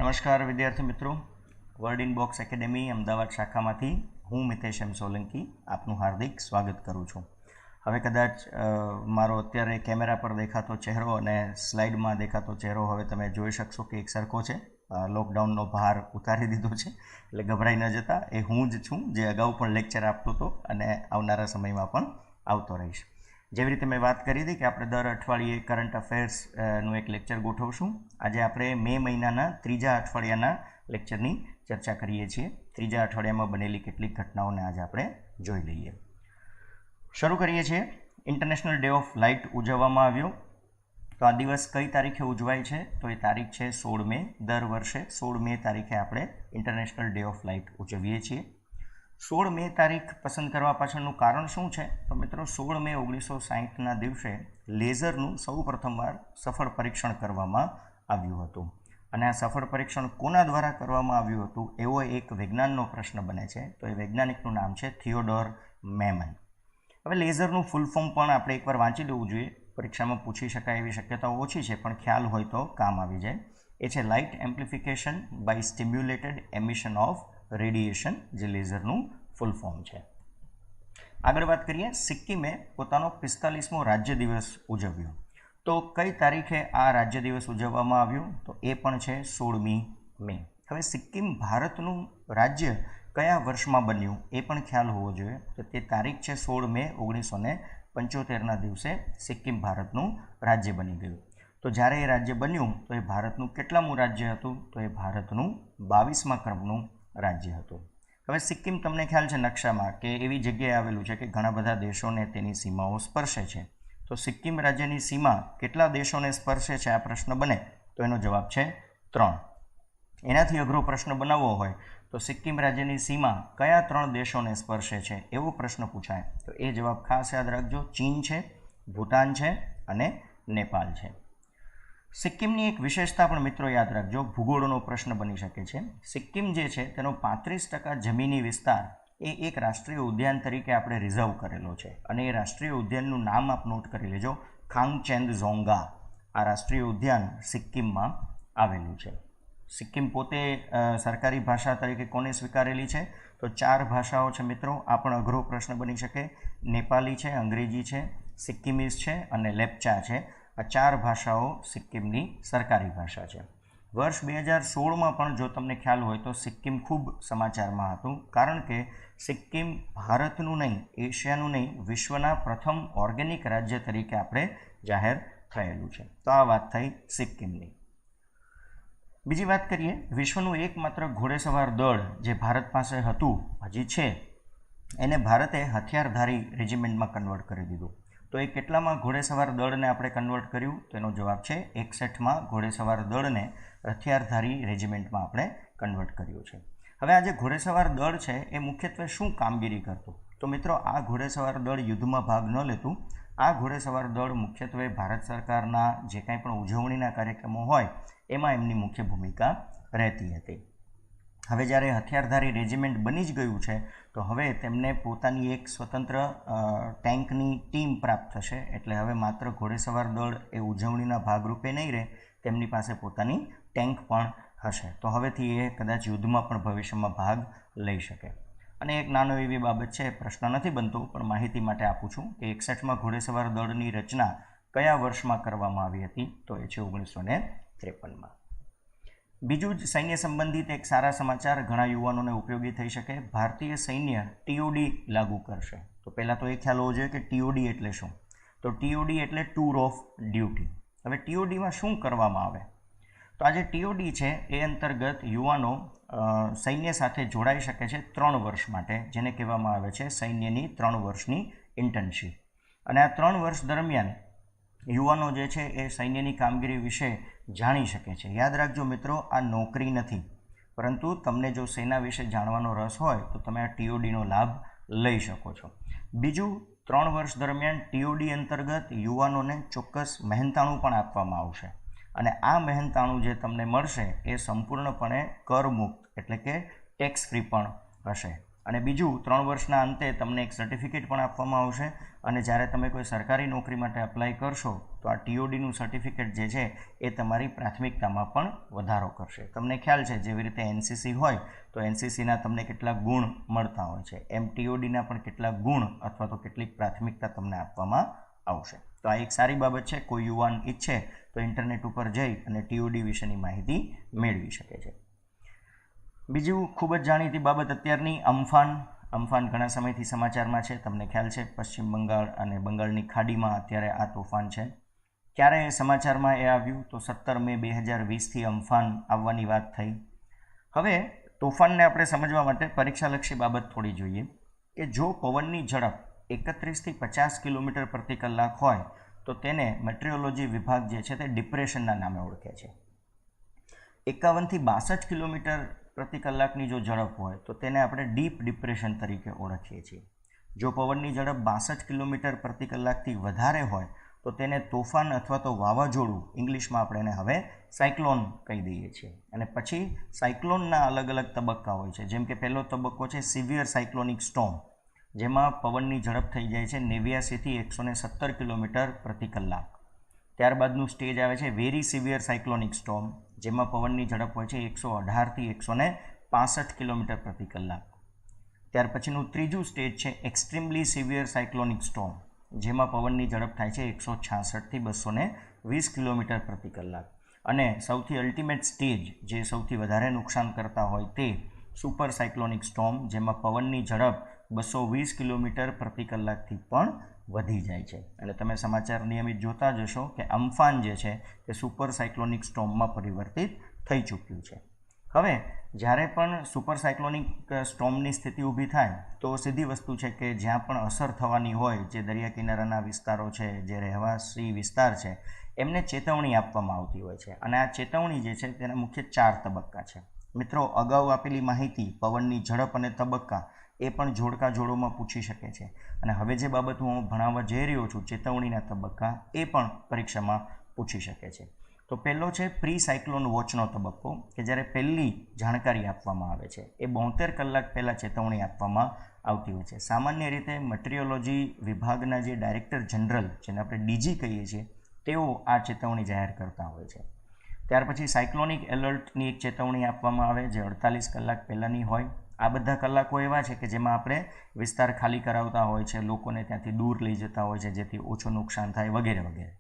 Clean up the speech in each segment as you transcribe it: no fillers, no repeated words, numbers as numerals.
નમસ્કાર વિદ્યાર્થી મિત્રો, word in box academy Ahmedabad શાખામાંથી હું મિતેશ એમ સોલંકી આપનું હાર્દિક સ્વાગત કરું છું. હવે કદાચ મારો અત્યારે કેમેરા પર દેખાતો ચહેરો અને સ્લાઇડમાં દેખાતો ચહેરો હવે તમે જોઈ શકશો કે એક સરખો છે. લોકડાઉનનો ભાર ઉતારી દીધો છે એટલે ગભરાઈ ન જતા, એ હું જ છું જે અગાઉ પણ લેક્ચર આપતો હતો અને આવનારા સમયમાં પણ આવતો રહીશ. જેવી રીતે મેં વાત કરી હતી કે આપણે દર અઠવાડિયે કરંટ અફેર્સનું એક લેક્ચર ગોઠવશું. આજે આપણે મે મહિનાના ત્રીજા અઠવાડિયાના લેક્ચરની ચર્ચા કરીએ છીએ. ત્રીજા અઠવાડિયામાં બનેલી કેટલીક ઘટનાઓને આજે આપણે જોઈ લઈએ. શરૂ કરીએ છીએ. ઇન્ટરનેશનલ ડે ઓફ લાઇટ ઉજવવામાં આવ્યો. તો આ દિવસ કઈ તારીખે ઉજવાય છે? તો એ તારીખ છે 16 મે. દર વર્ષે 16 મે તારીખે આપણે ઇન્ટરનેશનલ ડે ઓફ લાઇટ ઉજવીએ છીએ. 16 મે તારીખ પસંદ કરવા પાછળનું કારણ શું છે? તો મિત્રો 16 મે 1960ના દિવસે લેઝરનું સૌ પ્રથમવાર સફળ પરીક્ષણ કરવામાં આવ્યું હતું. અને આ સફળ પરીક્ષણ કોના દ્વારા કરવામાં આવ્યું હતું એવો એક વિજ્ઞાનનો પ્રશ્ન બને છે. તો એ વૈજ્ઞાનિકનું નામ છે થિયોડોર મેમન. હવે લેઝરનું ફૂલ ફોર્મ પણ આપણે એકવાર વાંચી લેવું જોઈએ. પરીક્ષામાં પૂછી શકાય એવી શક્યતાઓ ઓછી છે, પણ ખ્યાલ હોય તો કામ આવી જાય. એ છે light amplification by stimulated emission of radiation, જે લેઝરનું ફૂલ ફોર્મ છે. આગળ વાત કરીએ. સિક્કિમે પોતાનો 45મો રાજ્ય દિવસ ઉજવ્યો. તો કઈ તારીખે આ રાજ્ય દિવસ ઉજવવામાં આવ્યો? તો એ પણ છે 16મી મે. હવે સિક્કિમ ભારતનું રાજ્ય કયા વર્ષમાં બન્યું એ પણ ખ્યાલ હોવો જોઈએ. તો તે તારીખ છે 16 મે 1975ના દિવસે સિક્કિમ ભારતનું રાજ્ય બની ગયું. તો જ્યારે એ રાજ્ય બન્યું તો એ ભારતનું કેટલામું રાજ્ય હતું? તો એ ભારતનું 22મા ક્રમનું રાજ્ય હતું. હવે સિક્કિમ તમને ખ્યાલ છે નકશામાં કે એવી જગ્યાએ આવેલું છે કે ઘણા બધા દેશોને તેની સીમાઓ સ્પર્શે છે. તો સિક્કિમ રાજ્યની સીમા કેટલા દેશોને સ્પર્શે છે આ પ્રશ્ન બને તો એનો જવાબ છે 3. એનાથી અઘરો પ્રશ્ન બનાવવો હોય તો સિક્કિમ રાજ્યની સીમા કયા 3 દેશોને સ્પર્શે છે એવો પ્રશ્ન પૂછાય તો એ જવાબ ખાસ યાદ રાખજો. ચીન છે, ભૂટાન છે અને નેપાળ છે. સિક્કિમની એક વિશેષતા પણ મિત્રો યાદ રાખજો, ભૂગોળનો પ્રશ્ન બની શકે છે. સિક્કિમ જે છે તેનો 35% જમીની વિસ્તાર એ એક રાષ્ટ્રીય ઉદ્યાન તરીકે આપણે રિઝર્વ કરેલો છે. અને એ રાષ્ટ્રીય ઉદ્યાનનું નામ આપ નોટ કરી લેજો, ખાંગચેન્દઝોંગા. આ રાષ્ટ્રીય ઉદ્યાન સિક્કિમમાં આવેલું છે. સિક્કિમ પોતે સરકારી ભાષા તરીકે કોને સ્વીકારેલી છે? તો 4 ભાષાઓ છે મિત્રો. આ પણ અઘરો પ્રશ્ન બની શકે. નેપાળી છે, અંગ્રેજી છે, સિક્કિમીઝ છે અને લેપ્ચા છે. આ 4 ભાષાઓ સિક્કિમની સરકારી ભાષા છે. વર્ષ 2016માં પણ જો તમને ખ્યાલ હોય તો સિક્કિમ ખૂબ સમાચારમાં હતું, કારણ કે સિક્કિમ ભારતનું નહીં, એશિયાનું નહીં, વિશ્વના પ્રથમ ઓર્ગેનિક રાજ્ય તરીકે આપણે જાહેર થયેલું છે. તો આ વાત થઈ સિક્કિમની. બીજી વાત કરીએ. વિશ્વનું એકમાત્ર ઘોડેસવાર દળ જે ભારત પાસે હતું, હજી છે, એને ભારતે હથિયારધારી રેજિમેન્ટમાં કન્વર્ટ કરી દીધું. તો એ કેટલામાં ઘોડેસવાર દળને આપણે કન્વર્ટ કર્યું? તો એનો જવાબ છે 61માં ઘોડેસવાર દળને હથિયારધારી રેજિમેન્ટમાં આપણે કન્વર્ટ કર્યું છે. હવે આ જે ઘોડેસવાર દળ છે એ મુખ્યત્વે શું કામગીરી કરતું? તો મિત્રો આ ઘોડેસવાર દળ યુદ્ધમાં ભાગ ન લેતું. આ ઘોડેસવાર દળ મુખ્યત્વે ભારત સરકારના જે કાંઈ પણ ઉજવણીના કાર્યક્રમો હોય એમાં એમની મુખ્ય ભૂમિકા રહેતી હતી. હવે જ્યારે હથિયારધારી રેજિમેન્ટ બની જ ગયું છે તો હવે તેમને પોતાની એક સ્વતંત્ર ટેન્કની ટીમ પ્રાપ્ત થશે. એટલે હવે માત્ર ઘોડેસવાર દળ એ ઉજવણીના ભાગરૂપે નહીં રહે, તેમની પાસે પોતાની ટેન્ક પણ હશે. તો હવેથી એ કદાચ યુદ્ધમાં પણ ભવિષ્યમાં ભાગ લઈ શકે. અને એક નાનો એવી બાબત છે, પ્રશ્ન નથી બનતો પણ માહિતી માટે આપું છું કે 61માં ઘોડેસવાર દળની રચના કયા વર્ષમાં કરવામાં આવી હતી? તો એ છે 1953માં. બીજું જ સૈન્ય સંબંધિત એક સારા સમાચાર ઘણા યુવાનોને ઉપયોગી થઈ શકે. ભારતીય સૈન્ય TOD લાગુ કરશે. તો પહેલાં તો એ ખ્યાલ હોવો જોઈએ કે TOD એટલે શું? તો TOD એટલે ટૂર ઓફ ડ્યુટી. હવે TODમાં શું કરવામાં આવે? તો આ જે TOD છે એ અંતર્ગત યુવાનો સૈન્ય સાથે જોડાઈ શકે છે 3 વર્ષ માટે, જેને કહેવામાં આવે છે સૈન્યની 3 વર્ષની ઇન્ટર્નશીપ. અને આ 3 વર્ષ દરમિયાન યુવાનો જે છે એ સૈન્યની કામગીરી વિશે જાણી શકે છે. યાદ રાખજો મિત્રો, આ નોકરી નથી, પરંતુ તમને જો સેના વિશે જાણવાનો રસ હોય તો તમે આ TODનો લાભ લઈ શકો છો. બીજું, 3 વર્ષ દરમિયાન TOD અંતર્ગત યુવાનોને ચોક્કસ મહેનતાણું પણ આપવામાં આવશે. અને આ મહેનતાણું જે તમને મળશે એ સંપૂર્ણપણે કરમુક્ત એટલે કે ટેક્સ ફ્રી પણ હશે. અને બીજું 3 વર્ષના અંતે તમને એક સર્ટિફિકેટ પણ આપવામાં આવશે અને જ્યારે તમે કોઈ સરકારી નોકરી માટે અપ્લાય કરશો તો આ TODનું સર્ટિફિકેટ જે છે એ તમારી પ્રાથમિકતામાં પણ વધારો કરશે. તમને ખ્યાલ છે જેવી રીતે NCC હોય તો NCCના તમને કેટલાક ગુણ મળતા હોય છે, એમ TODના પણ કેટલાક ગુણ અથવા તો કેટલીક પ્રાથમિકતા તમને આપવામાં આવશે. તો આ એક સારી બાબત છે. કોઈ યુવાન ઈચ્છે તો ઇન્ટરનેટ ઉપર જઈ અને TOD વિશેની માહિતી મેળવી શકે છે. બીજું ખૂબ જ જાણીતી બાબત અત્યારની અમ્ફાન ઘણા સમયથી સમાચારમાં છે. તમને ખ્યાલ છે પશ્ચિમ બંગાળ અને બંગાળની ખાડીમાં અત્યારે આ તોફાન છે. ક્યારે સમાચારમાં એ આવ્યું તો 17 મે 2020થી અમ્ફાન આવવાની વાત થઈ. હવે તોફાનને આપણે સમજવા માટે પરીક્ષાલક્ષી બાબત થોડી જોઈએ કે જો પવનની ઝડપ 31થી 50 કિલોમીટર પ્રતિ કલાક હોય તો તેને મેટ્રિયોલોજી વિભાગ જે છે તે ડિપ્રેશનના નામે ઓળખે છે. 51થી 62 કિલોમીટર પ્રતિ કલાકની જો ઝડપ હોય તો તેને આપણે ડીપ ડિપ્રેશન તરીકે ઓળખીએ છીએ. જો પવનની ઝડપ 62 કિલોમીટર પ્રતિ કલાકથી વધારે હોય તો તેને તોફાન અથવા તો વાવાઝોડું, ઇંગ્લિશમાં આપણે એને હવે સાયક્લોન કહી દઈએ છીએ. અને પછી સાયક્લોનના અલગ અલગ તબક્કા હોય છે. જેમ કે પહેલો તબક્કો છે સિવિયર સાયક્લોનિક સ્ટોર્મ, જેમાં પવનની ઝડપ થઈ જાય છે 89થી 117 કિલોમીટર પ્રતિ કલાક. ત્યારબાદનું સ્ટેજ આવે છે વેરી સિવિયર સાયક્લોનિક સ્ટોર્મ, જેમાં પવનની ઝડપ હોય છે 118થી 165 કિલોમીટર પ્રતિ કલાક. ત્યાર પછીનું ત્રીજું સ્ટેજ છે એક્સ્ટ્રીમલી સિવિયર સાયક્લોનિક સ્ટોર્મ, જેમાં પવનની ઝડપ થાય છે 166થી 220 કિલોમીટર પ્રતિ કલાક. અને સૌથી અલ્ટિમેટ સ્ટેજ જે સૌથી વધારે નુકસાન કરતા હોય તે સુપર સાયક્લોનિક સ્ટોર્મ, જેમાં પવનની ઝડપ 220 કિલોમીટર પ્રતિ કલાકથી પણ વધી જાય છે. અને તમે સમાચાર નિયમિત જોતા જશો કે અમ્ફાન જે છે તે સુપર સાયક્લોનિક સ્ટોર્મમાં પરિવર્તિત થઈ ચૂક્યું છે. હવે જ્યારે પણ સુપર સાયક્લોનિક સ્ટોર્મની સ્થિતિ ઊભી થાય તો સીધી વસ્તુ છે કે જ્યાં પણ અસર થવાની હોય, જે દરિયા કિનારાના વિસ્તારો છે, જે રહેવાસી વિસ્તાર છે, એમને ચેતવણી આપવામાં આવતી હોય છે. અને આ ચેતવણી જે છે તેના મુખ્ય 4 તબક્કા છે. મિત્રો, અગાઉ આપેલી માહિતી પવનની ઝડપ અને તબક્કા એ પણ જોડકા જોડોમાં પૂછી શકે છે. અને હવે જે બાબત હું ભણાવવા જઈ રહ્યો છું, ચેતવણીના તબક્કા, એ પણ પરીક્ષામાં પૂછી શકે છે. તો પહેલો છે પ્રી સાયક્લોન વોચનો તબક્કો, કે જ્યારે પહેલી જાણકારી આપવામાં આવે છે એ 72 કલાક પહેલાં ચેતવણી આપવામાં આવતી હોય છે. સામાન્ય રીતે મટીરિયોલોજી વિભાગના જે ડાયરેક્ટર જનરલ, જેને આપણે DG કહીએ છીએ, તેઓ આ ચેતવણી જાહેર કરતા હોય છે. ત્યાર પછી સાયક્લોનિક એલર્ટની એક ચેતવણી આપવામાં આવે જે 48 કલાક પહેલાંની હોય. આ બધા કલાકો એવા છે કે જેમાં આપણે વિસ્તાર ખાલી કરાવતા હોય છે, લોકોને ત્યાંથી દૂર લઈ જતા હોય છે જેથી ઓછું નુકસાન થાય વગેરે વગેરે.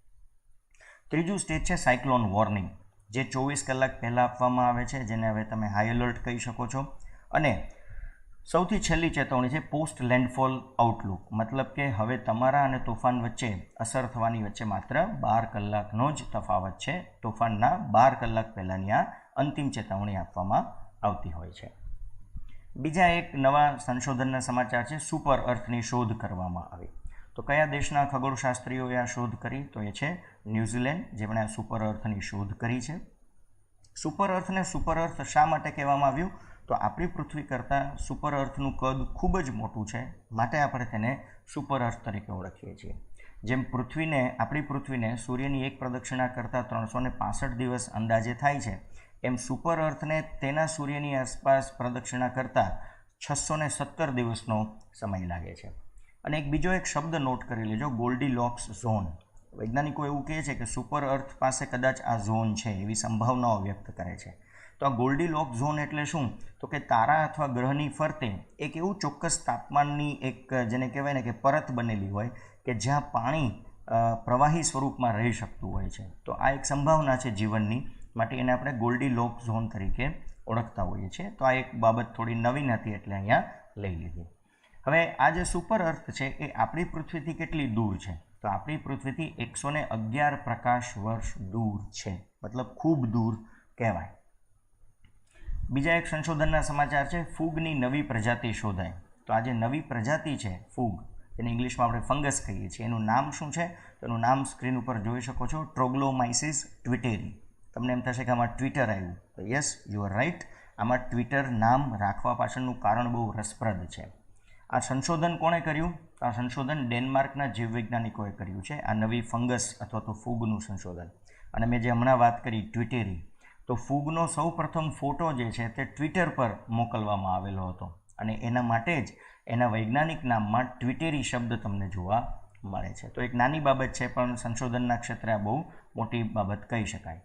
ત્રીજું સ્ટેજ છે સાયક્લોન વોર્નિંગ, જે 24 કલાક પહેલાં આપવામાં આવે છે, જેને હવે તમે હાઈ એલર્ટ કહી શકો છો. અને સૌથી છેલ્લી ચેતવણી છે પોસ્ટ લેન્ડફોલ આઉટલુક, મતલબ કે હવે તમારા અને તોફાન વચ્ચે અસર થવાની વચ્ચે માત્ર 12 કલાકનો જ તફાવત છે. તોફાનના 12 કલાક પહેલાંની આ અંતિમ ચેતવણી આપવામાં આવતી હોય છે. બીજા એક નવા સંશોધનના સમાચાર છે સુપર અર્થની શોધ કરવામાં આવી. તો કયા દેશના ખગોળશાસ્ત્રીઓએ આ શોધ કરી? તો એ છે ન્યૂઝીલેન્ડ, જેમણે આ સુપર અર્થની શોધ કરી છે. સુપર અર્થને સુપર અર્થ શા માટે કહેવામાં આવ્યું? તો આપણી પૃથ્વી કરતાં સુપર અર્થનું કદ ખૂબ જ મોટું છે, માટે આપણે તેને સુપર અર્થ તરીકે ઓળખીએ છીએ. જેમ આપણી પૃથ્વીને સૂર્યની એક પ્રદક્ષિણા કરતાં 365 દિવસ અંદાજે થાય છે, એમ સુપર અર્થને તેના સૂર્યની આસપાસ પ્રદક્ષિણા કરતાં 617 દિવસનો સમય લાગે છે. અને એક બીજો એક શબ્દ નોટ કરી લેજો, ગોલ્ડીલોક્સ ઝોન. વૈજ્ઞાનિકો એવું કહે છે કે સુપર અર્થ પાસે કદાચ આ ઝોન છે, એવી સંભાવનાઓ વ્યક્ત કરે છે. તો આ ગોલ્ડીલોક્સ ઝોન એટલે શું? તો કે તારા અથવા ગ્રહની ફરતે એક એવું ચોક્કસ તાપમાનની એક, જેને કહેવાય ને કે પરત બનેલી હોય કે જ્યાં પાણી પ્રવાહી સ્વરૂપમાં રહી શકતું હોય છે. તો આ એક સંભાવના છે જીવનની, માટે એને આપણે ગોલ્ડીલોક્સ ઝોન તરીકે ઓળખતા હોઈએ છીએ. તો આ એક બાબત થોડી નવીન હતી એટલે અહીંયા લઈ લીધી. હવે આ જે સુપર અર્થ છે એ આપણી પૃથ્વીથી કેટલી દૂર છે? તો આપણી પૃથ્વીથી 111 પ્રકાશ વર્ષ દૂર છે, મતલબ ખૂબ દૂર કહેવાય. બીજા એક સંશોધનના સમાચાર છે ફૂગની નવી પ્રજાતિ શોધાય. તો આ જે નવી પ્રજાતિ છે ફૂગ, એને ઇંગ્લિશમાં આપણે ફંગસ કહીએ છીએ, એનું નામ શું છે? એનું નામ સ્ક્રીન ઉપર જોઈ શકો છો, ટ્રોગ્લોમાઇસિસ ટ્વિટેરી. તમને એમ થશે કે આમાં ટ્વિટર આવ્યું, તો યસ, યુ આર રાઇટ. આમાં ટ્વિટર નામ રાખવા પાછળનું કારણ બહુ રસપ્રદ છે. આ સંશોધન કોણે કર્યું? આ સંશોધન ડેનમાર્કના જીવવૈજ્ઞાનિકોએ કર્યું છે, આ નવી ફંગસ અથવા તો ફૂગનું સંશોધન. અને મેં જે હમણાં વાત કરી ટ્વિટેરી, તો ફૂગનો સૌ પ્રથમ ફોટો જે છે તે ટ્વિટર પર મોકલવામાં આવેલો હતો. અને એના માટે જ એના વૈજ્ઞાનિક નામમાં ટ્વિટેરી શબ્દ તમને જોવા મળે છે. તો એક નાની બાબત છે, પણ સંશોધનના ક્ષેત્રે આ બહુ મોટી બાબત કહી શકાય.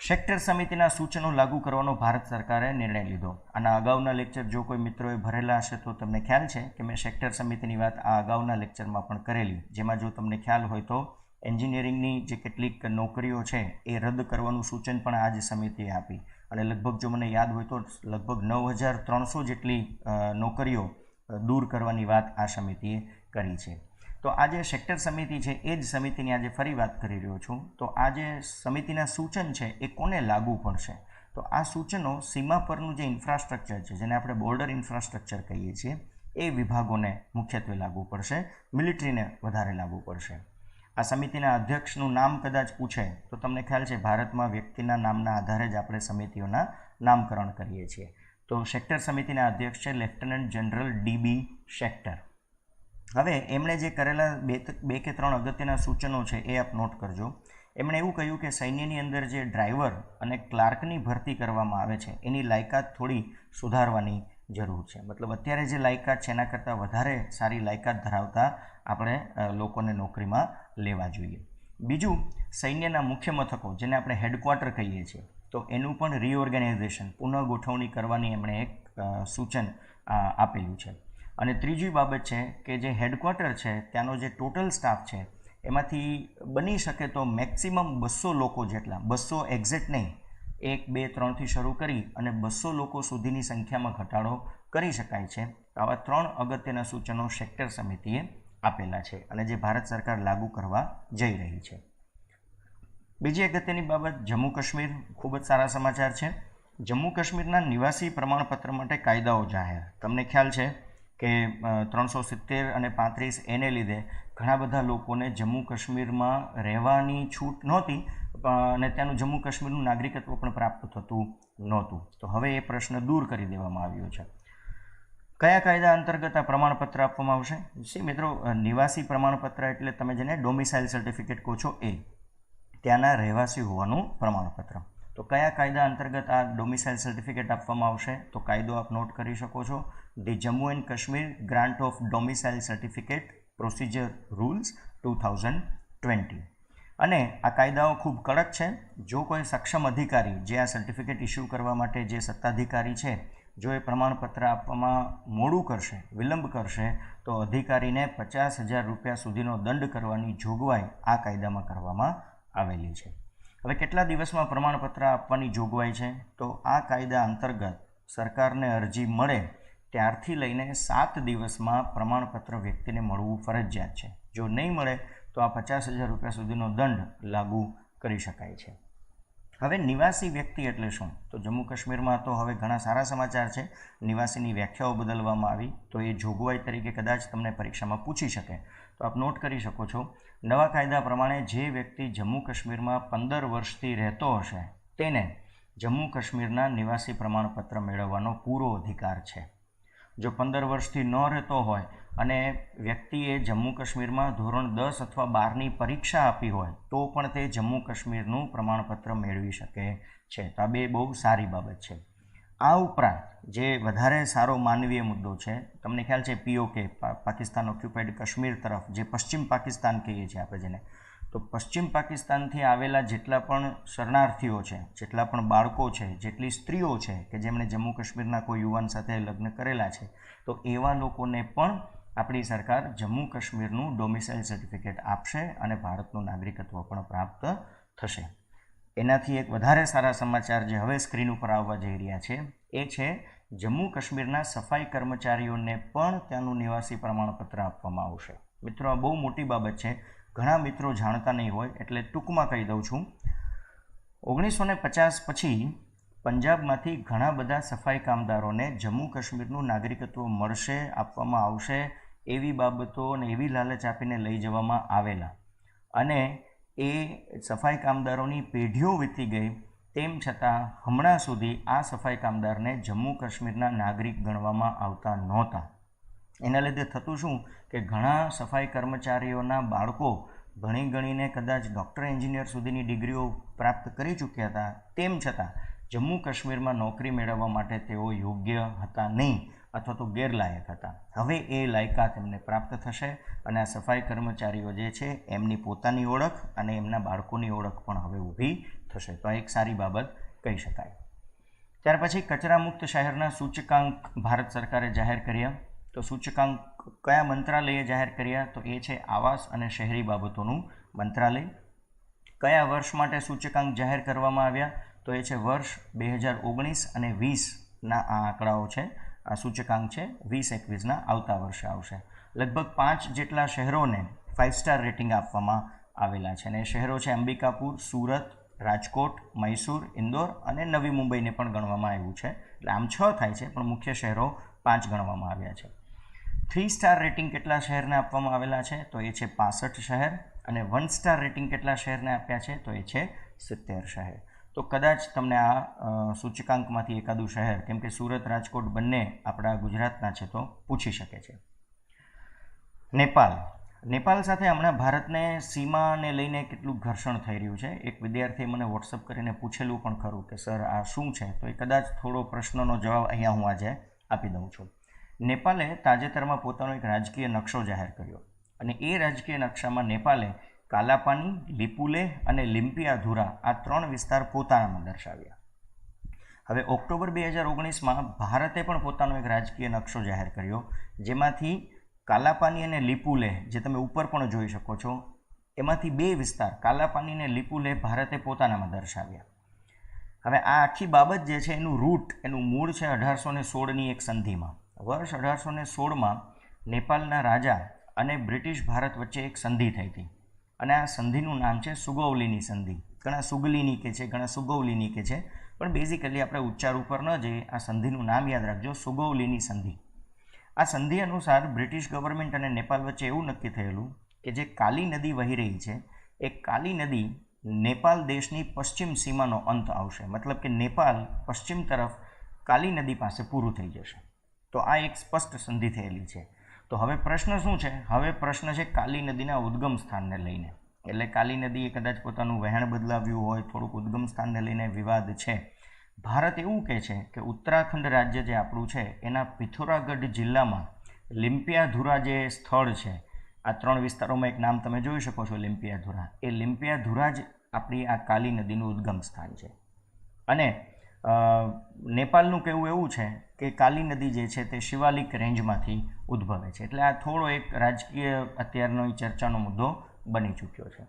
સેક્ટર સમિતિના સૂચનો લાગુ કરવાનો ભારત સરકારે નિર્ણય લીધો. આના અગાઉના લેક્ચર જો કોઈ મિત્રોએ ભરેલા હશે તો તમને ખ્યાલ છે કે મેં સેક્ટર સમિતિની વાત આ અગાઉના લેક્ચરમાં પણ કરેલી, જેમાં જો તમને ખ્યાલ હોય તો એન્જિનિયરિંગની જે કેટલીક નોકરીઓ છે એ રદ કરવાનું સૂચન પણ આ જ સમિતિએ આપી, અને લગભગ જો મને યાદ હોય તો લગભગ 9300 જેટલી નોકરીઓ દૂર કરવાની વાત આ સમિતિએ કરી છે. તો આ જે સેક્ટર સમિતિ છે એ જ સમિતિની આજે ફરી વાત કરી રહ્યો છું. તો આ જે સમિતિના સૂચન છે એ કોને લાગુ પડશે? તો આ સૂચનો સીમા પરનું જે ઇન્ફ્રાસ્ટ્રક્ચર છે, જેને આપણે બોર્ડર ઇન્ફ્રાસ્ટ્રક્ચર કહીએ છીએ, એ વિભાગોને મુખ્યત્વે લાગુ પડશે, મિલિટરીને વધારે લાગુ પડશે. આ સમિતિના અધ્યક્ષનું નામ કદાચ પૂછે તો તમને ખ્યાલ છે ભારતમાં વ્યક્તિના નામના આધારે જ આપણે સમિતિઓના નામકરણ કરીએ છીએ. તો સેક્ટર સમિતિના અધ્યક્ષ છે લેફ્ટનન્ટ જનરલ ડી.બી. સેક્ટર. હવે એમણે જે કરેલા બે કે ત્રણ અગત્યના સૂચનો છે એ આપ નોટ કરજો. એમણે એવું કહ્યું કે સૈન્યની અંદર જે ડ્રાઈવર અને ક્લાર્કની ભરતી કરવામાં આવે છે એની લાયકાત થોડી સુધારવાની જરૂર છે. મતલબ અત્યારે જે લાયકાત છે એના કરતાં વધારે સારી લાયકાત ધરાવતા આપણે લોકોને નોકરીમાં લેવા જોઈએ. બીજું, સૈન્યના મુખ્ય મથકો, જેને આપણે હેડક્વાર્ટર કહીએ છીએ, તો એનું પણ રિઓર્ગેનાઇઝેશન, પુનઃગોઠવણી કરવાની એમણે એક સૂચન આપેલું છે. અને ત્રીજી બાબત છે કે જે હેડક્વાર્ટર છે ત્યાંનો જે ટોટલ સ્ટાફ છે એમાંથી બની શકે તો મેક્સિમમ 200 લોકો જેટલા, 200 એક્ઝેક્ટ નહીં, 1, 2, 3થી શરૂ કરી અને 200 લોકો સુધીની સંખ્યામાં ઘટાડો કરી શકાય છે. આવા 3 અગત્યના સૂચનો સેક્ટર સમિતિએ આપેલા છે અને જે ભારત સરકાર લાગુ કરવા જઈ રહી છે. બીજી અગત્યની બાબત, જમ્મુ કાશ્મીર. ખૂબ જ સારા સમાચાર છે. જમ્મુ કાશ્મીરના નિવાસી પ્રમાણપત્ર માટે કાયદાઓ જાહેર. તમને ખ્યાલ છે કે 370 અને 35 એને લીધે ઘણા બધા લોકોને જમ્મુ કાશ્મીરમાં રહેવાની છૂટ નહોતી અને ત્યાંનું જમ્મુ કાશ્મીરનું નાગરિકત્વ પણ પ્રાપ્ત થતું નહોતું. તો હવે એ પ્રશ્ન દૂર કરી દેવામાં આવ્યો છે. કયા કાયદા અંતર્ગત આ પ્રમાણપત્ર આપવામાં આવશે? સી મિત્રો, નિવાસી પ્રમાણપત્ર એટલે તમે જેને ડોમિસાઇલ સર્ટિફિકેટ કહો છો એ, ત્યાંના રહેવાસી હોવાનું પ્રમાણપત્ર. તો કયા કાયદા અંતર્ગત આ ડોમિસાઇલ સર્ટિફિકેટ આપવામાં આવશે? તો કાયદો આપ નોટ કરી શકો છો, the Jammu and Kashmir grant of domicile certificate procedure rules 2020. અને આ કાયદાઓ ખૂબ કડક છે. જો કોઈ સક્ષમ અધિકારી જે આ સર્ટિફિકેટ ઇસ્યુ કરવા માટે જે સત્તાધિકારી છે, જો એ પ્રમાણપત્ર આપવામાં મોડું કરશે, વિલંબ કરશે, તો અધિકારીને 50,000 રૂપિયા સુધીનો દંડ કરવાની જોગવાઈ આ કાયદામાં કરવામાં આવેલી છે. હવે કેટલા દિવસમાં પ્રમાણપત્ર આપવાની જોગવાઈ છે? તો આ કાયદા અંતર્ગત સરકારને અરજી મળે ત્યારથી લઈને 7 દિવસમાં પ્રમાણપત્ર વ્યક્તિને મળવું ફરજિયાત છે. જો નહીં મળે તો આ 50,000 રૂપિયા સુધીનો દંડ લાગુ કરી શકાય છે. હવે નિવાસી વ્યક્તિ એટલે શું? તો જમ્મુ કાશ્મીરમાં તો હવે ઘણા સારા સમાચાર છે. નિવાસીની વ્યાખ્યાઓ બદલવામાં આવી, તો એ જોગવાઈ તરીકે કદાચ તમને પરીક્ષામાં પૂછી શકે. તો આપ નોટ કરી શકો છો, નવા કાયદા પ્રમાણે જે વ્યક્તિ જમ્મુ કાશ્મીરમાં 15 વર્ષથી રહેતો હશે તેને જમ્મુ કાશ્મીરના નિવાસી પ્રમાણપત્ર મેળવવાનો પૂરો અધિકાર છે. જો 15 વર્ષથી ન રહેતો હોય અને વ્યક્તિએ જમ્મુ કાશ્મીરમાં ધોરણ 10 અથવા 12ની પરીક્ષા આપી હોય તો પણ તે જમ્મુ કાશ્મીરનું પ્રમાણપત્ર મેળવી શકે છે. તો આ બે બહુ સારી બાબત છે. આ ઉપરાંત જે વધારે સારો માનવીય મુદ્દો છે, તમને ખ્યાલ છે POK, પાકિસ્તાન ઓક્યુપાઈડ કાશ્મીર તરફ, જે પશ્ચિમ પાકિસ્તાન કહીએ છીએ આપણે જેને, તો પશ્ચિમ પાકિસ્તાનથી આવેલા જેટલા પણ શરણાર્થીઓ છે, જેટલા પણ બાળકો છે, જેટલી સ્ત્રીઓ છે કે જેમણે જમ્મુ કાશ્મીરના કોઈ યુવાન સાથે લગ્ન કરેલા છે, તો એવા લોકોને પણ આપણી સરકાર જમ્મુ કાશ્મીરનું ડોમિસાઇલ સર્ટિફિકેટ આપશે અને ભારતનું નાગરિકત્વ પણ પ્રાપ્ત થશે. એનાથી એક વધારે સારા સમાચાર જે હવે સ્ક્રીન ઉપર આવવા જઈ રહ્યા છે એ છે જમ્મુ કાશ્મીરના સફાઈ કર્મચારીઓને પણ ત્યાંનું નિવાસી પ્રમાણપત્ર આપવામાં આવશે. મિત્રો, આ બહુ મોટી બાબત છે. ઘણા મિત્રો જાણતા નહીં હોય એટલે ટૂંકમાં કહી દઉં છું. 1950 પછી પંજાબમાંથી ઘણા બધા સફાઈ કામદારોને જમ્મુ કાશ્મીરનું નાગરિકત્વ મળશે, આપવામાં આવશે, એવી બાબતો અને એવી લાલચ આપીને લઈ જવામાં આવેલા અને એ સફાઈ કામદારોની પેઢીઓ વીતી ગઈ. તેમ છતાં હમણાં સુધી આ સફાઈ કામદારને જમ્મુ કાશ્મીરના નાગરિક ગણવામાં આવતા નહોતા. એના લીધે થતું શું કે ઘણા સફાઈ કર્મચારીઓના બાળકો ભણી ગણીને કદાચ ડૉક્ટર, એન્જિનિયર સુધીની ડિગ્રીઓ પ્રાપ્ત કરી ચૂક્યા હતા, તેમ છતાં જમ્મુ કાશ્મીરમાં નોકરી મેળવવા માટે તેઓ યોગ્ય હતા નહીં અથવા તો ગેરલાયક હતા. હવે એ લાયકાત એમને પ્રાપ્ત થશે અને આ સફાઈ કર્મચારીઓ જે છે એમની પોતાની ઓળખ અને એમના બાળકોની ઓળખ પણ હવે ઊભી થશે. તો આ એક સારી બાબત કહી શકાય. ત્યાર પછી કચરામુક્ત શહેરના સૂચકાંક ભારત સરકારે જાહેર કર્યા. તો સૂચકાંક કયા મંત્રાલયે જાહેર કર્યા? તો એ છે આવાસ અને શહેરી બાબતોનું મંત્રાલય. કયા વર્ષ માટે સૂચકાંક જાહેર કરવામાં આવ્યા? તો એ છે વર્ષ 2019 અને 20ના આ આંકડાઓ છે. આ સૂચકાંક છે 20-21ના આવતા વર્ષે આવશે. લગભગ 5 જેટલા શહેરોને 5 સ્ટાર રેટિંગ આપવામાં આવેલા છે અને એ શહેરો છે અંબિકાપુર, સુરત, રાજકોટ, મૈસૂર, ઇન્દોર અને નવી મુંબઈને પણ ગણવામાં આવ્યું છે. એટલે આમ 6 થાય છે પણ મુખ્ય શહેરો 5 ગણવામાં આવ્યા છે. 3 સ્ટાર રેટિંગ કેટલા શહેરને આપવામાં આવેલા છે? તો એ છે 65 શહેર અને 1 સ્ટાર રેટિંગ કેટલા શહેરને આપ્યા છે? તો એ છે 70 શહેર. તો કદાચ તમને આ સૂચકાંકમાંથી એકાદું શહેર, કેમ કે સુરત, રાજકોટ બંને આપણા ગુજરાતના છે, તો પૂછી શકે છે. નેપાળ સાથે હમણાં ભારતને સીમાને લઈને કેટલું ઘર્ષણ થઈ રહ્યું છે. એક વિદ્યાર્થીએ મને વોટ્સઅપ કરીને પૂછેલું પણ ખરું કે સર આ શું છે? તો એ કદાચ થોડો પ્રશ્નનો જવાબ અહીંયા હું આજે આપી દઉં છું. નેપાલે તાજેતરમાં પોતાનો એક રાજકીય નકશો જાહેર કર્યો અને એ રાજકીય નકશામાં નેપાલે કાલાપાની, લિપુલેહ અને લિમ્પિયાધુરા આ 3 વિસ્તાર પોતાનામાં દર્શાવ્યા. હવે ઓક્ટોબર 2019માં ભારતે પણ પોતાનો એક રાજકીય નકશો જાહેર કર્યો, જેમાંથી કાલાપાની અને લિપુલેહ, જે તમે ઉપર પણ જોઈ શકો છો, એમાંથી 2 વિસ્તાર કાલાપાની અને લિપુલેહ ભારતે પોતાનામાં દર્શાવ્યા. હવે આ આખી બાબત જે છે એનું રૂટ, એનું મૂળ છે 1816ની એક સંધિમાં. વર્ષ 1816માં નેપાળના રાજા અને બ્રિટિશ ભારત વચ્ચે એક સંધિ થઈ હતી અને આ સંધિનું નામ છે સુગૌલીની સંધિ. ઘણા સુગલીની કે છે, ઘણા સુગૌલીની કે છે, પણ બેઝિકલી આપણે ઉચ્ચાર ઉપર ન જઈએ, આ સંધિનું નામ યાદ રાખજો, સુગૌલીની સંધિ. આ સંધિ અનુસાર બ્રિટિશ ગવર્મેન્ટ અને નેપાળ વચ્ચે એવું નક્કી થયેલું કે જે કાલી નદી વહી રહી છે એ કાલી નદી નેપાળ દેશની પશ્ચિમ સીમાનો અંત આવશે. મતલબ કે નેપાળ પશ્ચિમ તરફ કાલી નદી પાસે પૂરું થઈ જશે. તો આ એક સ્પષ્ટ સંધિ થયેલી છે. તો હવે પ્રશ્ન શું છે? હવે પ્રશ્ન છે કાલી નદીના ઉદ્ગમ સ્થાનને લઈને. એટલે કાલી નદીએ કદાચ પોતાનું વહેણ બદલાવ્યું હોય, થોડુંક ઉદ્ગમ સ્થાનને લઈને વિવાદ છે. ભારત એવું કહે છે કે ઉત્તરાખંડ રાજ્ય જે આપણું છે એના પિથોરાગઢ જિલ્લામાં લિમ્પિયાધુરા જે સ્થળ છે, આ 3 વિસ્તારોમાં એક નામ તમે જોઈ શકો છો, લિમ્પિયાધુરા. એ લિમ્પિયાધુરા જ આપણી આ કાલી નદીનું ઉદ્ગમ સ્થાન છે. અને નેપાળનું કહેવું એવું છે કે કાલી નદી જે છે તે શિવાલિક રેન્જમાંથી ઉદ્ભવે છે. એટલે આ થોડો એક રાજકીય અત્યારનો ચર્ચાનો મુદ્દો બની ચૂક્યો છે.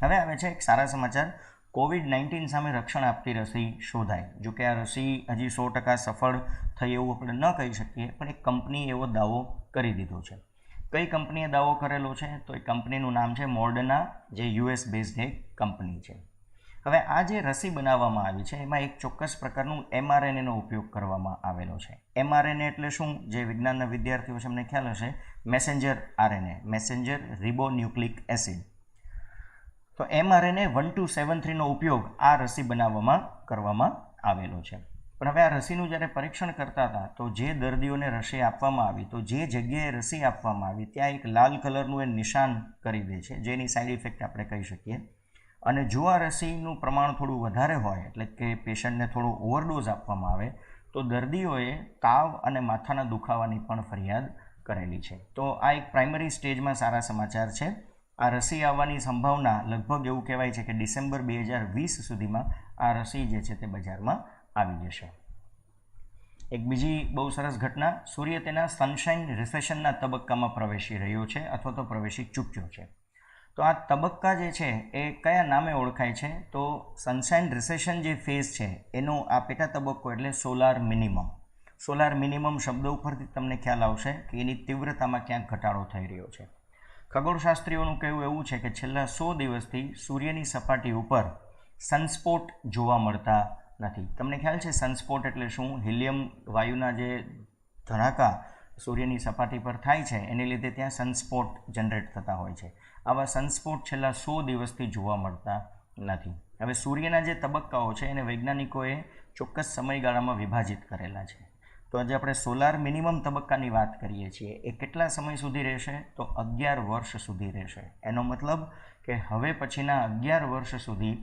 હવે આવે છે એક સારા સમાચાર. COVID-19 સામે રક્ષણ આપતી રસી શોધાઈ. જો કે આ રસી હજી 100% સફળ થઈ એવું આપણે ન કહી શકીએ, પણ એક કંપનીએ એવો દાવો કરી દીધો છે. કઈ કંપનીએ દાવો કરેલો છે? તો એ કંપનીનું નામ છે મોડર્ના, જે US બેઝડ એક કંપની છે. હવે આ જે રસી બનાવવામાં આવી છે એમાં એક ચોક્કસ પ્રકારનું mRNAનો ઉપયોગ કરવામાં આવેલો છે. mRNA એટલે શું? જે વિજ્ઞાનના વિદ્યાર્થીઓ છે એમને ખ્યાલ હશે, messenger RNA, messenger ribonucleic acid. તો mRNA 1273નો ઉપયોગ આ રસી બનાવવામાં કરવામાં આવેલો છે. પણ હવે આ રસીનું જ્યારે પરીક્ષણ કરતા હતા તો જે દર્દીઓને રસી આપવામાં આવી, તો જે જગ્યાએ રસી આપવામાં આવી ત્યાં એક લાલ કલરનું એ નિશાન કરી દે છે, જેની સાઈડ ઇફેક્ટ આપણે કહી શકીએ. અને જો આ રસીનું પ્રમાણ થોડું વધારે હોય, એટલે કે પેશન્ટને થોડો ઓવરડોઝ આપવામાં આવે, તો દર્દીઓએ તાવ અને માથાના દુખાવાની પણ ફરિયાદ કરેલી છે. તો આ એક પ્રાઇમરી સ્ટેજમાં સારા સમાચાર છે. આ રસી આવવાની સંભાવના લગભગ એવું કહેવાય છે કે ડિસેમ્બર 2020 સુધીમાં આ રસી જે છે તે બજારમાં આવી જશે. એક બીજી બહુ સરસ ઘટના, સૂર્ય તેના સનશાઇન રિસેશનના તબક્કામાં પ્રવેશી રહ્યો છે અથવા તો પ્રવેશી ચૂક્યો છે. તો આ તબક્કા જે છે એ કયા નામે ઓળખાય છે? તો સનશાઇન રિસેશન જે ફેઝ છે એનો આ પેટા તબક્કો એટલે સોલાર મિનિમમ. સોલાર મિનિમમ શબ્દ ઉપરથી તમને ખ્યાલ આવશે કે એની તીવ્રતામાં ક્યાંક ઘટાડો થઈ રહ્યો છે. ખગોળશાસ્ત્રીઓનું કહેવું એવું છે કે છેલ્લા 100 દિવસથી સૂર્યની સપાટી ઉપર સનસ્પોટ જોવા મળતા નથી. તમને ખ્યાલ છે સનસ્પોટ એટલે શું? હિલિયમ વાયુના જે ધડાકા સૂર્યની સપાટી પર થાય છે એને લીધે ત્યાં સનસ્પોટ જનરેટ થતા હોય છે. આવા સનસ્પોટ છેલ્લા 100 દિવસથી જોવા મળતા નથી. હવે સૂર્યના જે તબક્કાઓ છે એને વૈજ્ઞાનિકોએ ચોક્કસ સમયગાળામાં વિભાજિત કરેલા છે. તો આજે આપણે સોલાર મિનિમમ તબક્કાની વાત કરીએ છીએ. એ કેટલા સમય સુધી રહેશે? તો 11 વર્ષ સુધી રહેશે. એનો મતલબ કે હવે પછીના 11 વર્ષ સુધી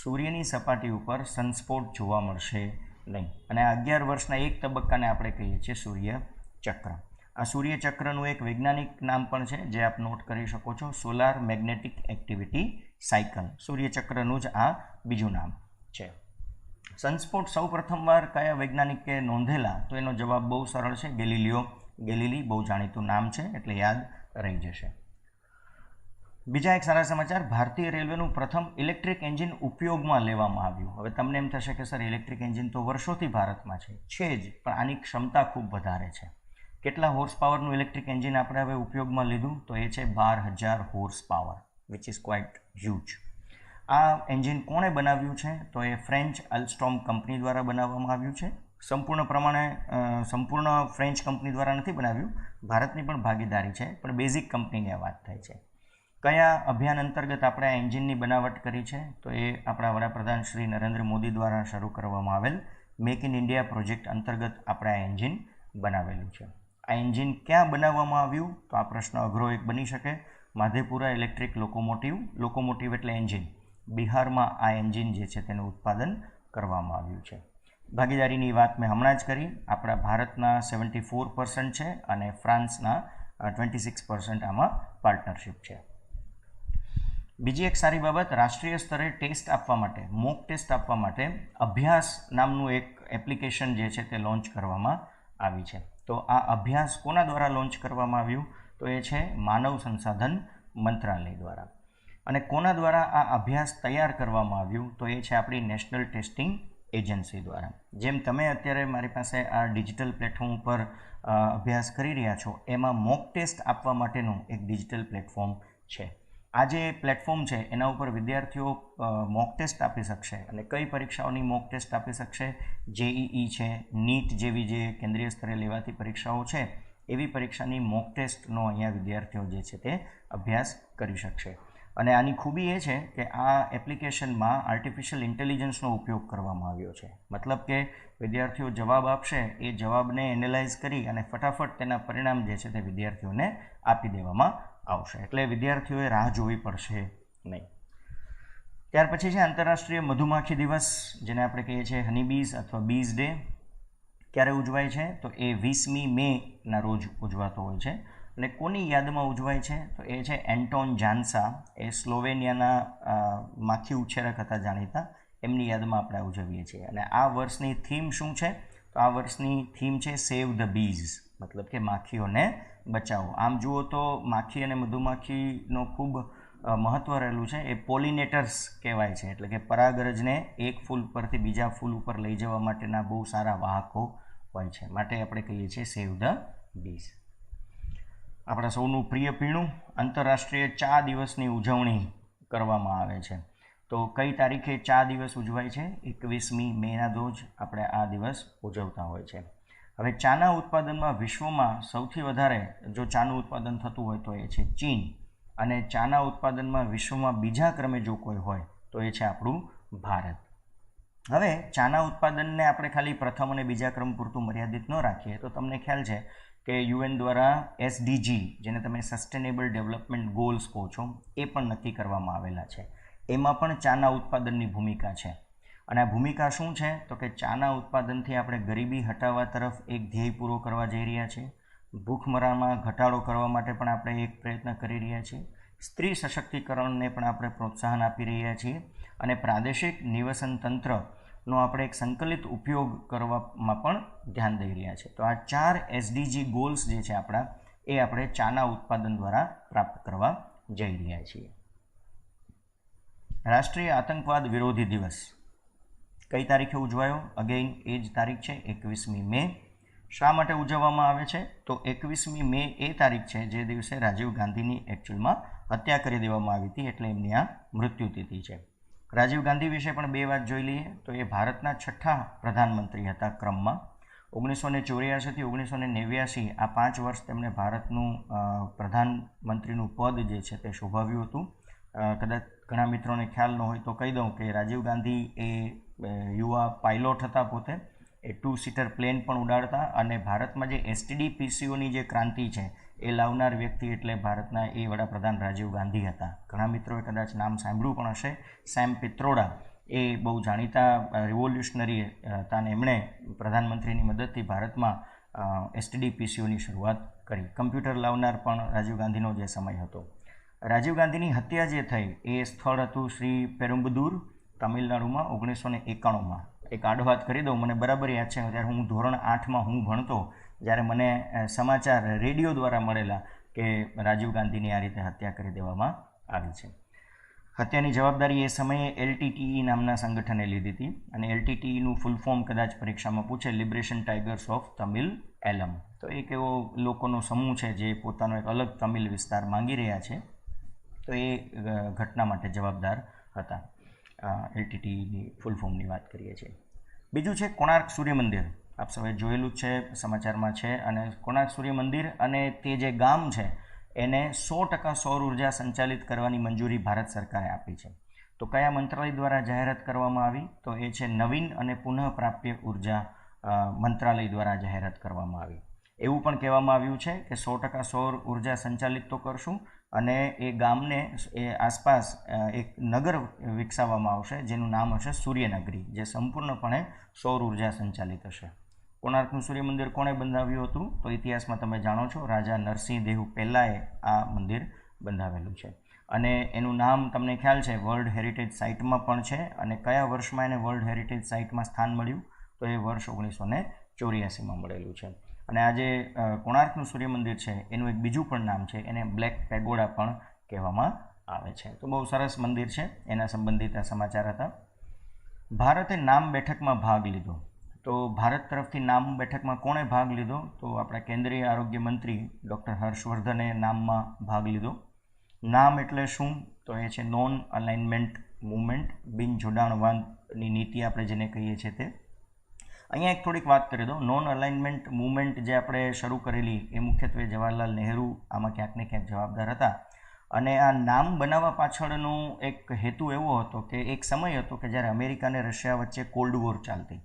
સૂર્યની સપાટી ઉપર સનસ્પોટ જોવા મળશે નહીં. અને આ 11 વર્ષના એક તબક્કાને આપણે કહીએ છીએ સૂર્યચક્ર. આ સૂર્યચક્રનું એક વૈજ્ઞાનિક નામ પણ છે જે આપ નોટ કરી શકો છો, સોલાર મેગ્નેટિક એક્ટિવિટી સાયકલ. સૂર્યચક્રનું જ આ બીજું નામ છે. સનસ્પોટ સૌ પ્રથમવાર કયા વૈજ્ઞાનિકે નોંધેલા? તો એનો જવાબ બહુ સરળ છે, ગેલિલિયો ગેલિલી. બહુ જાણીતું નામ છે એટલે યાદ રહી જશે. બીજા એક સારા સમાચાર, ભારતીય રેલવેનું પ્રથમ ઇલેક્ટ્રિક એન્જિન ઉપયોગમાં લેવામાં આવ્યું. હવે તમને એમ થશે કે સર ઇલેક્ટ્રિક એન્જિન તો વર્ષોથી ભારતમાં છે જ, પણ આની ક્ષમતા ખૂબ વધારે છે. કેટલા હોર્સ પાવરનું ઇલેક્ટ્રિક એન્જિન આપણે હવે ઉપયોગમાં લીધું? તો એ છે 12,000 horse power, which is quite huge. આ એન્જિન કોણે બનાવ્યું છે? તો એ ફ્રેન્ચ અલ્સ્ટોમ કંપની દ્વારા બનાવવામાં આવ્યું છે. સંપૂર્ણ ફ્રેન્ચ કંપની દ્વારા નથી બનાવ્યું, ભારતની પણ ભાગીદારી છે, પણ બેઝિક કંપનીની વાત થાય છે. કયા અભિયાન અંતર્ગત આપણે આ એન્જિનની બનાવટ કરી છે? તો એ આપણા વડાપ્રધાન શ્રી નરેન્દ્ર મોદી દ્વારા શરૂ કરવામાં આવેલ મેક ઇન ઇન્ડિયા પ્રોજેક્ટ અંતર્ગત આપણે આ એન્જિન બનાવેલું છે. આ એન્જિન ક્યાં બનાવવામાં આવ્યું? તો આ પ્રશ્ન અઘરો એક બની શકે. માધેપુરા ઇલેક્ટ્રિક લોકોમોટિવ એટલે એન્જિન, બિહારમાં આ એન્જિન જે છે તેનું ઉત્પાદન કરવામાં આવ્યું છે. ભાગીદારીની વાત મેં હમણાં જ કરી. આપણા ભારતના 74% છે અને ફ્રાન્સના 26% આમાં પાર્ટનરશિપ છે. બીજી એક સારી બાબત, રાષ્ટ્રીય સ્તરે ટેસ્ટ આપવા માટે, મોક ટેસ્ટ આપવા માટે અભ્યાસ નામનું એક એપ્લિકેશન જે છે તે લોન્ચ કરવામાં આવી છે. તો આ અભ્યાસ કોના દ્વારા લોન્ચ કરવામાં આવ્યું? તો એ છે માનવ સંસાધન મંત્રાલય દ્વારા. અને કોના દ્વારા આ અભ્યાસ તૈયાર કરવામાં આવ્યું? તો એ છે આપણી નેશનલ ટેસ્ટિંગ એજન્સી દ્વારા. જેમ તમે અત્યારે મારી પાસે આ ડિજિટલ પ્લેટફોર્મ ઉપર અભ્યાસ કરી રહ્યા છો, એમાં મોક ટેસ્ટ આપવા માટેનું એક ડિજિટલ પ્લેટફોર્મ છે. આ જે પ્લેટફોર્મ છે એના ઉપર વિદ્યાર્થીઓ મોક ટેસ્ટ આપી શકશે. અને કઈ પરીક્ષાઓની મોક ટેસ્ટ આપી શકશે? JEE છે, નીટ જેવી જે કેન્દ્રીય સ્તરે લેવાતી પરીક્ષાઓ છે, એવી પરીક્ષાની મોક ટેસ્ટનો અહીંયા વિદ્યાર્થીઓ જે છે તે અભ્યાસ કરી શકશે. અને આની ખૂબી એ છે કે આ એપ્લિકેશનમાં આર્ટિફિશિયલ ઇન્ટેલિજન્સનો ઉપયોગ કરવામાં આવ્યો છે. મતલબ કે વિદ્યાર્થીઓ જવાબ આપશે, એ જવાબને એનાલાઇઝ કરી અને ફટાફટ તેના પરિણામ જે છે તે વિદ્યાર્થીઓને આપી દેવામાં આવશે. એટલે વિદ્યાર્થીઓએ રાહ જોવી પડશે નહીં. ત્યાર પછી છે આંતરરાષ્ટ્રીય મધુમાખી દિવસ, જેને આપણે કહીએ છીએ હનીબીઝ અથવા બીઝ ડે. ક્યારે ઉજવાય છે? તો એ 20મી મેના રોજ ઉજવાતો હોય છે. અને કોની યાદમાં ઉજવાય છે? તો એ છે એન્ટોન જાન્સા. એ સ્લોવેનિયાના માખી ઉછેરક હતા જાણીતા, એમની યાદમાં આપણે ઉજવીએ છીએ. અને આ વર્ષની થીમ શું છે? તો આ વર્ષની થીમ છે સેવ ધ બીઝ, મતલબ કે માખીઓને બચાવો. આમ જુઓ તો માખી અને મધુમાખીનો ખૂબ મહત્ત્વ રહેલું છે. એ પોલિનેટર્સ કહેવાય છે, એટલે કે પરાગરજને એક ફૂલ પરથી બીજા ફૂલ ઉપર લઈ જવા માટેના બહુ સારા વાહકો હોય છે. માટે આપણે કહીએ છીએ સેવ ધ બીઝ. આપણા સૌનું પ્રિય પીણું, આંતરરાષ્ટ્રીય ચા દિવસની ઉજવણી કરવામાં આવે છે. તો કઈ તારીખે ચા દિવસ ઉજવાય છે? 21મી મેના રોજ આપણે આ દિવસ ઉજવતા હોય છે. હવે ચાના ઉત્પાદનમાં વિશ્વમાં સૌથી વધારે જો ચાનું ઉત્પાદન થતું હોય તો એ છે ચીન. અને ચાના ઉત્પાદનમાં વિશ્વમાં બીજા ક્રમે જો કોઈ હોય તો એ છે આપણું ભારત. હવે ચાના ઉત્પાદનને આપણે ખાલી પ્રથમ અને બીજા ક્રમ પૂરતું મર્યાદિત ન રાખીએ તો તમને ખ્યાલ છે કે UN દ્વારા SDG, જેને તમે સસ્ટેનેબલ ડેવલપમેન્ટ ગોલ્સ કહો છો, એ પણ નક્કી કરવામાં આવેલા છે. એમાં પણ ચાના ઉત્પાદનની ભૂમિકા છે. અને આ ભૂમિકા શું છે? તો કે ચાના ઉત્પાદનથી આપણે ગરીબી હટાવવા તરફ એક ધ્યેય પૂરો કરવા જઈ રહ્યા છીએ. ભૂખમરામાં ઘટાડો કરવા માટે પણ આપણે એક પ્રયત્ન કરી રહ્યા છીએ. સ્ત્રી સશક્તિકરણને પણ આપણે પ્રોત્સાહન આપી રહ્યા છીએ. અને પ્રાદેશિક નિવસન તંત્રનો આપણે એક સંકલિત ઉપયોગ કરવામાં પણ ધ્યાન દઈ રહ્યા છીએ. તો આ 4 SDG ગોલ્સ જે છે આપણા, એ આપણે ચાના ઉત્પાદન દ્વારા પ્રાપ્ત કરવા જઈ રહ્યા છીએ. રાષ્ટ્રીય આતંકવાદ વિરોધી દિવસ કઈ તારીખે ઉજવાયો? અગેઇન એ જ તારીખ છે 21મી મે. શા માટે ઉજવવામાં આવે છે? તો 21મી મે એ તારીખ છે જે દિવસે રાજીવ ગાંધીની એકચ્યુઅલમાં હત્યા કરી દેવામાં આવી હતી, એટલે એમની આ મૃત્યુતિથિ છે. રાજીવ ગાંધી વિશે પણ બે વાત જોઈ લઈએ. તો એ ભારતના 6થા પ્રધાનમંત્રી હતા ક્રમમાં. 1984 થી 1989 આ 5 વર્ષ તેમણે ભારતનું પ્રધાનમંત્રીનું પદ જે છે તે શોભાવ્યું હતું. કદાચ ઘણા મિત્રોને ખ્યાલ ન હોય તો કહી દઉં કે રાજીવ ગાંધી એ યુવા પાયલોટ હતા, પોતે એ 2-સીટર પ્લેન પણ ઉડાડતા. અને ભારતમાં જે STD-PCOની જે ક્રાંતિ છે એ લાવનાર વ્યક્તિ એટલે ભારતના એ વડાપ્રધાન રાજીવ ગાંધી હતા. ઘણા મિત્રોએ કદાચ નામ સાંભળ્યું પણ હશે, સેમ પિત્રોડા. એ બહુ જાણીતા રિવોલ્યુશનરી હતા અને એમણે પ્રધાનમંત્રીની મદદથી ભારતમાં STD-PCOની શરૂઆત કરી. કમ્પ્યુટર લાવનાર પણ રાજીવ ગાંધીનો જે સમય હતો. રાજીવ ગાંધીની હત્યા જે થઈ એ સ્થળ હતું શ્રી પેરુમ્બદૂર, તમિલનાડુમાં 1991માં. એક આડ વાત કરી દઉં, મને બરાબર યાદ છે જ્યારે હું ધોરણ 8માં હું ભણતો, જ્યારે મને સમાચાર રેડિયો દ્વારા મળેલા કે રાજીવ ગાંધીની આ રીતે હત્યા કરી દેવામાં આવી છે. હત્યાની જવાબદારી એ સમયે LTTE નામના સંગઠને લીધી હતી અને LTTEનું ફૂલ ફોર્મ કદાચ પરીક્ષામાં પૂછે, લિબરેશન ટાઇગર્સ ઓફ તમિલ એલમ. તો એક એવો લોકોનો સમૂહ છે જે પોતાનો એક અલગ તમિલ વિસ્તાર માંગી રહ્યા છે, તો એ ઘટના માટે જવાબદાર હતા. LTTEની ફૂલ ફોર્મની વાત કરીએ છીએ. બીજું છે કોણાર્ક સૂર્ય મંદિર. આપ સૌએ જોયેલું જ છે, સમાચારમાં છે. અને કોણાર્ક સૂર્ય મંદિર અને તે જે ગામ છે એને 100% સૌર ઉર્જા સંચાલિત કરવાની મંજૂરી ભારત સરકારે આપી છે. તો કયા મંત્રાલય દ્વારા જાહેરાત કરવામાં આવી? તો એ છે નવીન અને પુનઃપ્રાપ્ય ઉર્જા મંત્રાલય દ્વારા જાહેરાત કરવામાં આવી. એવું પણ કહેવામાં આવ્યું છે કે 100% સૌર ઉર્જા સંચાલિત તો કરશું અને એ ગામને એ આસપાસ એક નગર વિકસાવવામાં આવશે જેનું નામ હશે સૂર્યનગરી, જે સંપૂર્ણપણે સૌર ઉર્જા સંચાલિત હશે. કોણાર્કનું સૂર્ય મંદિર કોણે બંધાવ્યું હતું? તો ઇતિહાસમાં તમે જાણો છો, રાજા નરસિંહ દેવ પહેલાંએ આ મંદિર બંધાવેલું છે. અને એનું નામ તમને ખ્યાલ છે, વર્લ્ડ હેરિટેજ સાઇટમાં પણ છે. અને કયા વર્ષમાં એને વર્લ્ડ હેરિટેજ સાઇટમાં સ્થાન મળ્યું? તો એ વર્ષ 1984માં મળેલું છે. અને આ જે કોણાર્કનું સૂર્ય મંદિર છે એનું એક બીજું પણ નામ છે, એને બ્લેક પેગોડા પણ કહેવામાં આવે છે. તો બહુ સરસ મંદિર છે, એના સંબંધિત સમાચાર હતા. ભારતે નામ બેઠકમાં ભાગ લીધો. તો ભારત તરફથી નામ બેઠકમાં કોણે ભાગ લીધો? તો આપણા કેન્દ્રીય આરોગ્ય મંત્રી ડૉક્ટર હર્ષવર્ધને નામમાં ભાગ લીધો. નામ એટલે શું? તો એ છે નોન અલાઇનમેન્ટ મૂવમેન્ટ, બિન જોડાણવાદની નીતિ આપણે જેને કહીએ છીએ તે. અહીંયા એક થોડીક વાત કરી દો. નોન અલાઇનમેન્ટ મૂવમેન્ટ જે આપણે શરૂ કરેલી એ મુખ્યત્વે જવાહરલાલ નહેરુ આમાં ક્યાંક ને ક્યાંક જવાબદાર હતા. અને આ નામ બનાવવા પાછળનો એક હેતુ એવો હતો કે એક સમય હતો કે જ્યારે અમેરિકા અને રશિયા વચ્ચે કોલ્ડ વોર ચાલતી.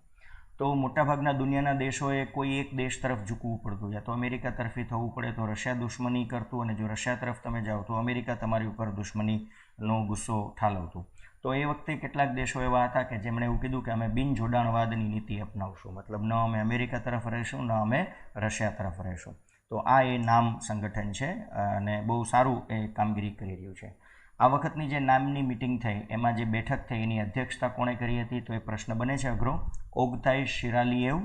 તો મોટાભાગના દુનિયાના દેશોએ કોઈ એક દેશ તરફ ઝૂકવું પડતું, યા તો અમેરિકા તરફી થવું પડે તો રશિયા દુશ્મની કરતું, અને જો રશિયા તરફ તમે જાઓ તો અમેરિકા તમારી ઉપર દુશ્મનીનો ગુસ્સો ઠાલવતું. તો એ વખતે કેટલાક દેશો એવા હતા કે જેમણે એવું કીધું કે અમે બિન જોડાણવાદની નીતિ અપનાવશું, મતલબ ન અમે અમેરિકા તરફ રહીશું, ન અમે રશિયા તરફ રહીશું. તો આ એ નામ સંગઠન છે અને બહુ સારું એ કામગીરી કરી રહ્યું છે. આ વખતની જે નામની મિટિંગ થઈ એમાં જે બેઠક થઈ એની અધ્યક્ષતા કોણે કરી હતી? તો એ પ્રશ્ન બને છે અઘરો. ઓગતાઈ શિરાલિયેવ,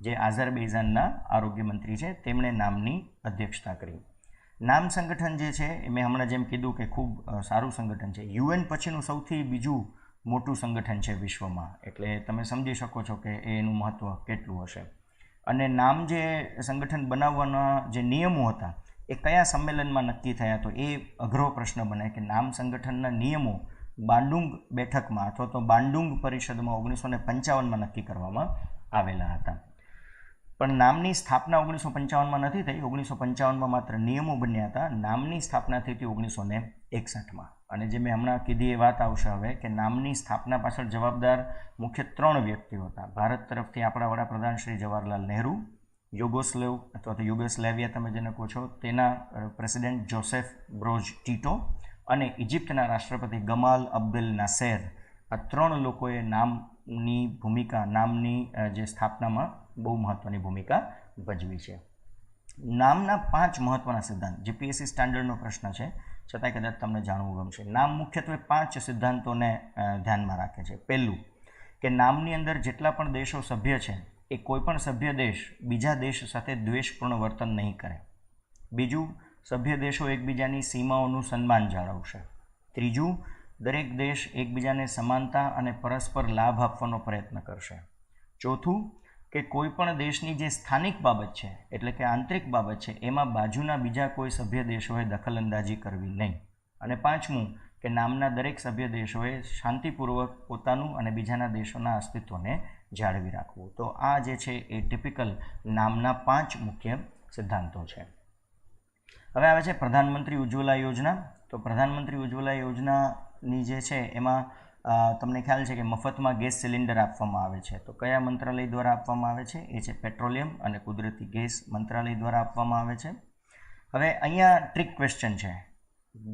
જે આઝરબૈજાનના આરોગ્ય મંત્રી છે, તેમણે નામની અધ્યક્ષતા કરી. નામ સંગઠન જે છે એ મેં હમણાં જેમ કીધું કે ખૂબ સારું સંગઠન છે. UN પછીનું સૌથી બીજું મોટું સંગઠન છે વિશ્વમાં, એટલે તમે સમજી શકો છો કે એનું મહત્ત્વ કેટલું હશે. અને નામ જે સંગઠન બનાવવાના જે નિયમો હતા એ કયા સંમેલનમાં નક્કી થયા? તો એ અઘરો પ્રશ્ન બને કે નામ સંગઠનના નિયમો બાંડુંગ બેઠકમાં અથવા તો બાંડુંગ પરિષદમાં 1955માં નક્કી કરવામાં આવેલા હતા. પણ નામની સ્થાપના 1955માં નથી થઈ. 1955માં માત્ર નિયમો બન્યા હતા. નામની સ્થાપના થઈ હતી 1961માં. અને જે મેં હમણાં કીધી એ વાત આવશે હવે કે નામની સ્થાપના પાછળ જવાબદાર મુખ્ય 3 વ્યક્તિઓ હતા. ભારત તરફથી આપણા વડાપ્રધાન શ્રી જવાહરલાલ નહેરુ, યુગોસ્લેવ અથવા તો યુગોસ્લેવિયા તમે જેને કહો છો તેના પ્રેસિડેન્ટ જોસેફ બ્રોઝ ટીટો, અને ઇજિપ્તના રાષ્ટ્રપતિ ગમાલ અબ્દેલ નાસેર. આ 3 લોકોએ નામની ભૂમિકા, નામની જે સ્થાપનામાં બહુ મહત્ત્વની ભૂમિકા ભજવી છે. નામના 5 મહત્ત્વના સિદ્ધાંત. GPSC સ્ટાન્ડર્ડનો પ્રશ્ન છે, છતાંય કદાચ તમને જાણવું ગમશે. નામ મુખ્યત્વે 5 સિદ્ધાંતોને ધ્યાનમાં રાખે છે. પહેલું કે નામની અંદર જેટલા પણ દેશો સભ્ય છે એ કોઈપણ સભ્ય દેશ બીજા દેશ સાથે દ્વેષપૂર્ણ વર્તન નહીં કરે. બીજું, સભ્ય દેશો એકબીજાની સીમાઓનું સન્માન જાળવશે. ત્રીજું, દરેક દેશ એકબીજાને સમાનતા અને પરસ્પર લાભ આપવાનો પ્રયત્ન કરશે. ચોથું, કે કોઈપણ દેશની જે સ્થાનિક બાબત છે એટલે કે આંતરિક બાબત છે એમાં બાજુના બીજા કોઈ સભ્ય દેશોએ દખલઅંદાજી કરવી નહીં. અને પાંચમું, કે નામના દરેક સભ્ય દેશોએ શાંતિપૂર્વક પોતાનું અને બીજાના દેશોના અસ્તિત્વને જાળવી રાખવું. તો આ જે છે એ ટિપિકલ નામના 5 મુખ્ય સિદ્ધાંતો છે. હવે આવે છે પ્રધાનમંત્રી ઉજ્જવલા યોજના. તો પ્રધાનમંત્રી ઉજ્જવલા યોજનાની જે છે એમાં તમને ખ્યાલ છે કે મફતમાં ગેસ સિલિન્ડર આપવામાં આવે છે. તો કયા મંત્રાલય દ્વારા આપવામાં આવે છે? એ છે પેટ્રોલિયમ અને કુદરતી ગેસ મંત્રાલય દ્વારા આપવામાં આવે છે. હવે અહીંયા ટ્રિક ક્વેશ્ચન છે.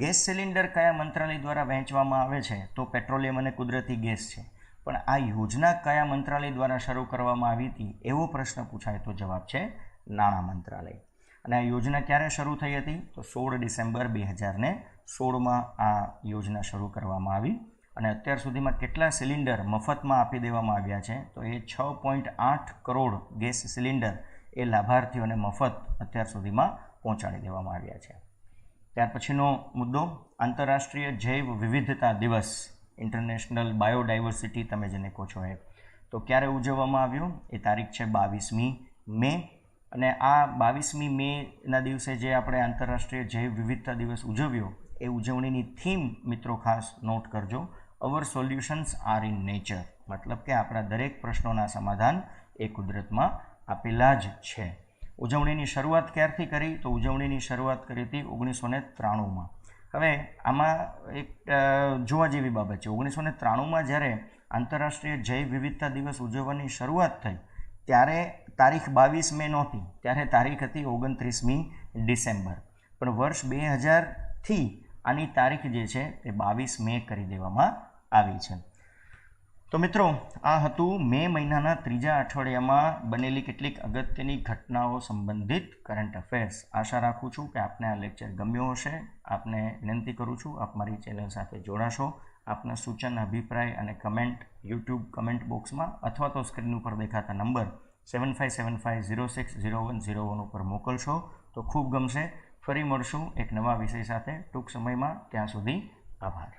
ગેસ સિલિન્ડર કયા મંત્રાલય દ્વારા વહેંચવામાં આવે છે? તો પેટ્રોલિયમ અને કુદરતી ગેસ છે. પણ આ યોજના કયા મંત્રાલય દ્વારા શરૂ કરવામાં આવી હતી એવો પ્રશ્ન પૂછાય તો જવાબ છે નાણાં મંત્રાલય. અને આ યોજના ક્યારે શરૂ થઈ હતી? તો 16 ડિસેમ્બર 2016માં આ યોજના શરૂ કરવામાં આવી. અને અત્યાર સુધીમાં કેટલા સિલિન્ડર મફતમાં આપી દેવામાં આવ્યા છે? તો એ 6.8 કરોડ ગેસ સિલિન્ડર એ લાભાર્થીઓને મફત અત્યાર સુધીમાં પહોંચાડી દેવામાં આવ્યા છે. ત્યાર પછીનો મુદ્દો આંતરરાષ્ટ્રીય જૈવ વિવિધતા દિવસ, ઇન્ટરનેશનલ બાયોડાયવર્સિટી તમે જેને કહો છો એ, તો ક્યારે ઉજવવામાં આવ્યો? એ તારીખ છે 22મી મે. અને આ 22મી મેના દિવસે જે આપણે આંતરરાષ્ટ્રીય જૈવ વિવિધતા દિવસ ઉજવ્યો એ ઉજવણીની થીમ મિત્રો ખાસ નોટ કરજો, અવર સોલ્યુશન્સ આર ઇન નેચર. મતલબ કે આપણા દરેક પ્રશ્નોના સમાધાન એ કુદરતમાં આપેલા જ છે. ઉજવણીની શરૂઆત ક્યારથી કરી? તો ઉજવણીની શરૂઆત કરી હતી 1993માં. હવે આમાં એક જોવા જેવી બાબત છે. 1993માં જ્યારે આંતરરાષ્ટ્રીય જૈવ વિવિધતા દિવસ ઉજવવાની શરૂઆત થઈ ત્યારે તારીખ 22 મે નહોતી, ત્યારે તારીખ હતી 29મી ડિસેમ્બર. પણ વર્ષ 2000થી આની તારીખ જે છે એ 22 મે કરી દેવામાં આવી છે. તો મિત્રો આ હતું મે મહિનાના ત્રીજા અઠવાડિયામાં બનેલી કેટલીક અગત્યની ઘટનાઓ સંબંધિત કરંટ અફેર્સ. આશા રાખું છું કે આપને આ લેક્ચર ગમ્યો હશે. આપને વિનંતી કરું છું આપ મારી ચેનલ સાથે જોડાશો. આપના સૂચન, અભિપ્રાય અને કમેન્ટ યુટ્યુબ કમેન્ટ બોક્સમાં અથવા તો સ્ક્રીન ઉપર દેખાતા નંબર 7575060101 ઉપર મોકલશો તો ખૂબ ગમશે. ફરી મળશું એક નવા વિષય સાથે ટૂંક સમયમાં. ત્યાં સુધી આભાર.